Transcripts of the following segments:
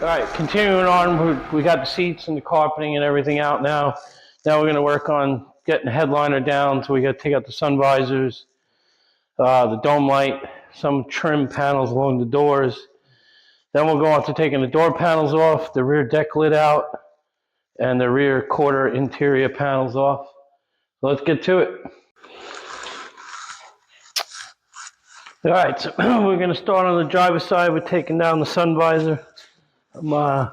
All right, continuing on, we got the seats and the carpeting and everything out now. Now we're going to work on getting the headliner down, so we got to take out the sun visors, the dome light, some trim panels along the doors. Then we'll go on to taking the door panels off, the rear deck lid out, and the rear quarter interior panels off. So let's get to it. All right, so we're going to start on the driver's side with taking down the sun visor. I don't know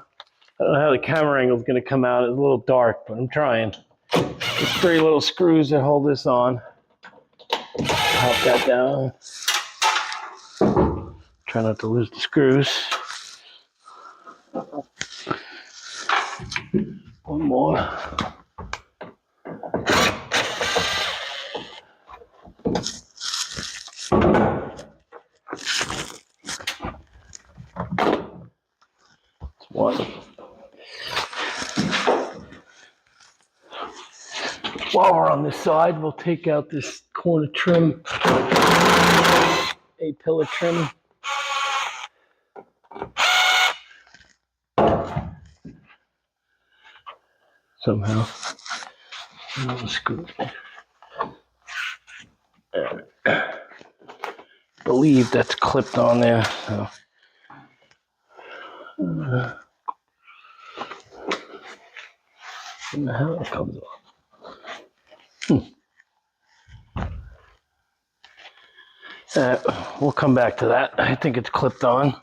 how the camera angle is going to come out. It's a little dark, but I'm trying. There's 3 little screws that hold this on. Pop that down. Try not to lose the screws. One more. That's one. While we're on this side, we'll take out this corner trim, A-pillar trim. Somehow. Another screw. I believe that's clipped on there. So. I don't know how it comes off. We'll come back to that. I think it's clipped on.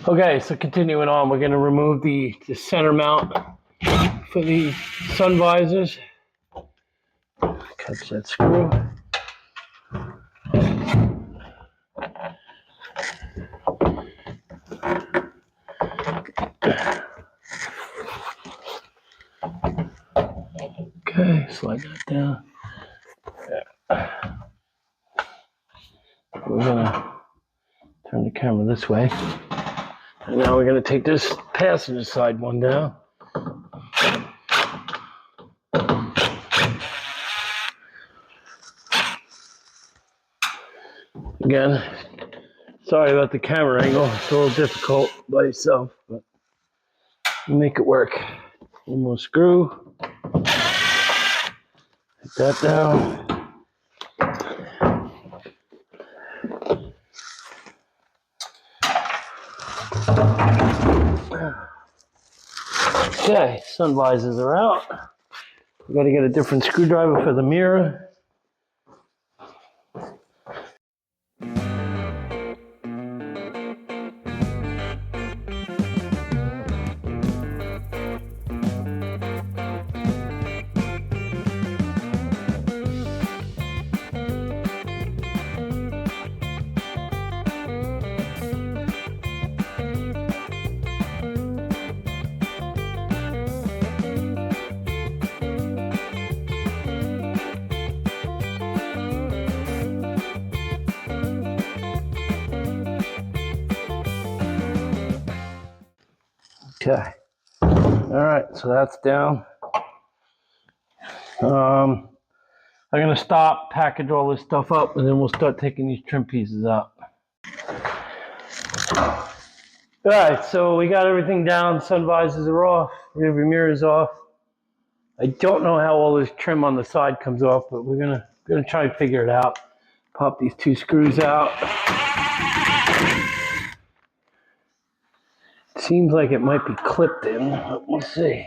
Okay, so continuing on, we're going to remove the center mount for the sun visors. Catch that screw. Okay, slide that down. We're gonna turn the camera this way. And now we're gonna take this passenger side one down. Again, sorry about the camera angle. It's a little difficult by itself, but we'll make it work. One more screw. Take that down. Okay, sun visors are out. We got to get a different screwdriver for the mirror. Okay. All right, so that's down. I'm going to stop, package all this stuff up, and then we'll start taking these trim pieces out. All right, so we got everything down. Sun visors are off. Rear view mirror is off. I don't know how all this trim on the side comes off, but we're gonna try and figure it out. Pop these 2 screws out. Seems like it might be clipped in, but we'll see.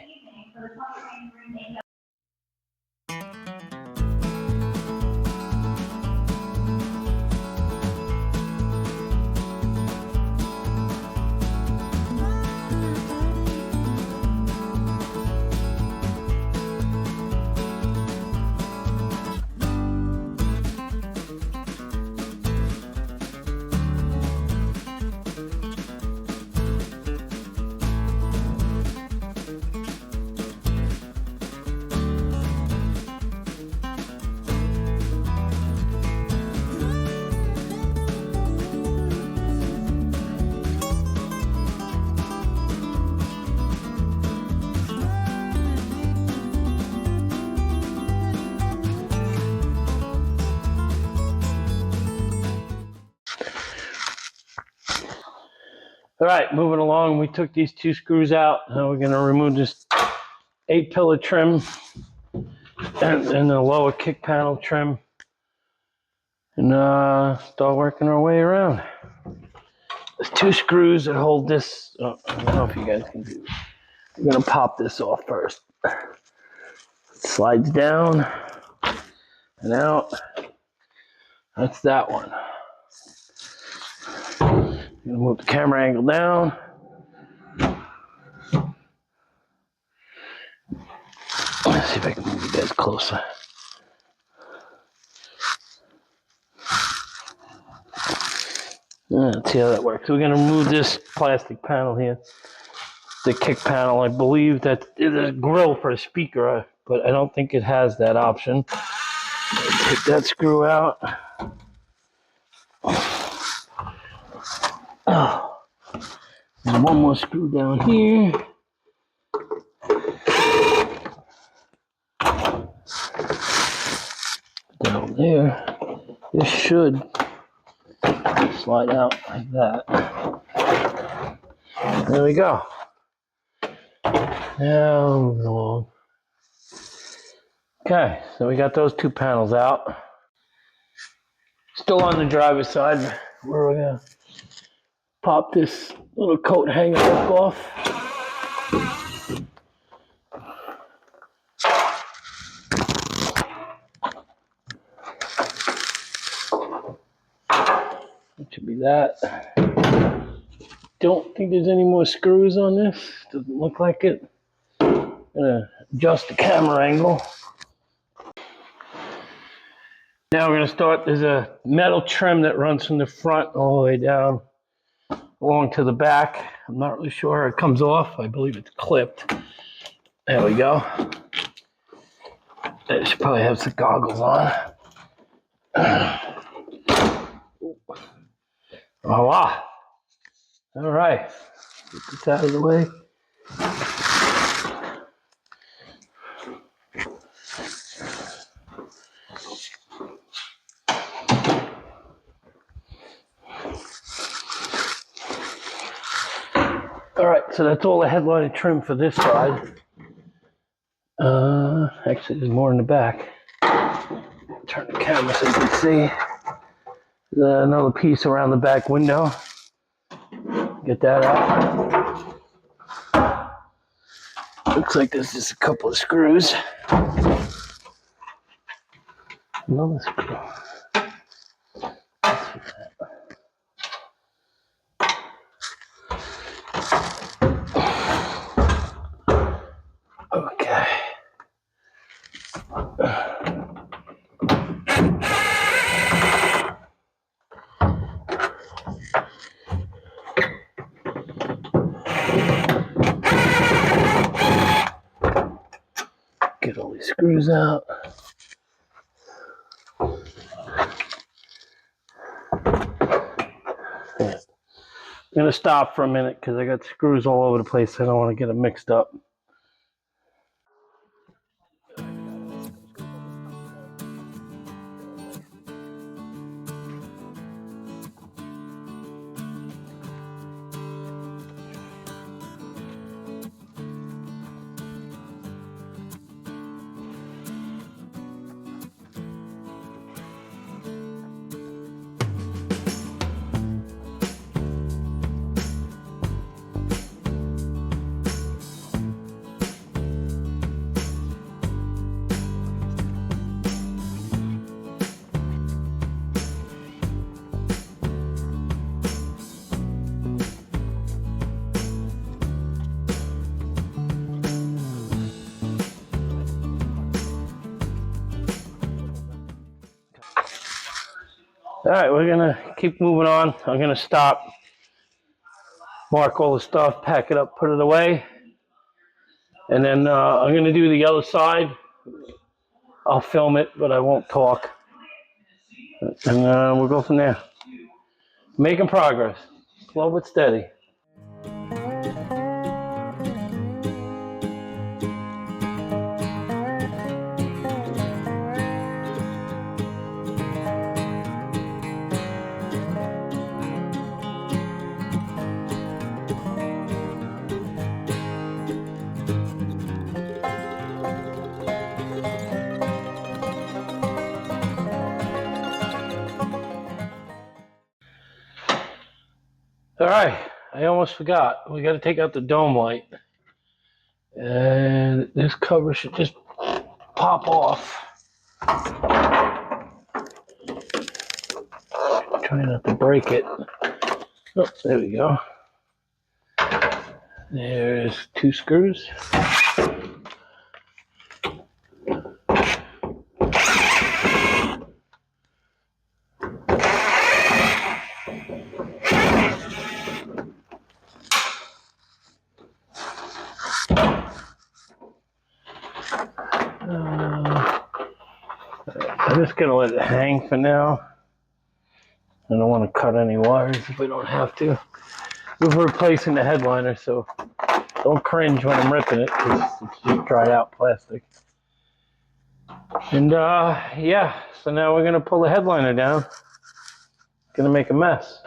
All right, moving along, we took these 2 screws out. Now we're going to remove this 8-pillar trim and the lower kick panel trim and start working our way around. There's 2 screws that hold this. Oh, I don't know if you guys can do it. I'm going to pop this off first. It slides down and out. That's that one. I'm going to move the camera angle down. Let's see if I can move you guys closer. Let's see how that works. We're going to remove this plastic panel here. The kick panel. I believe that is a grill for a speaker, but I don't think it has that option. Take that screw out. Oh. And 1 more screw down here. Down there. This should slide out like that. There we go. Now moving along. Okay, so we got those 2 panels out. Still on the driver's side, where we're gonna pop this little coat hanger hook off. It should be that. Don't think there's any more screws on this. Doesn't look like it. I'm gonna adjust the camera angle. Now we're gonna start. There's a metal trim that runs from the front all the way down along to the back. I'm not really sure. It comes off. I believe it's clipped. There we go. I should probably have some goggles on. Voila. All right. Get this out of the way. All right, so that's all the headliner trim for this side. Actually, there's more in the back. Turn the camera so you can see. There's another piece around the back window. Get that out. Looks like there's just a couple of screws. Another screw. Okay. Get all these screws out. I'm going to stop for a minute because I got screws all over the place. I don't want to get them mixed up. All right, we're gonna keep moving on. I'm gonna stop, mark all the stuff, pack it up, put it away, and then I'm gonna do the other side. I'll film it, but I won't talk, and we'll go from there. Making progress, slow but steady. All right, I almost forgot. We got to take out the dome light. And this cover should just pop off. Try not to break it. Oh, there we go. There's 2 screws. I'm just gonna let it hang for now. I don't want to cut any wires if we don't have to. We're replacing the headliner, so don't cringe when I'm ripping it, because it's just dried out plastic. And yeah, so now we're gonna pull the headliner down. Gonna make a mess.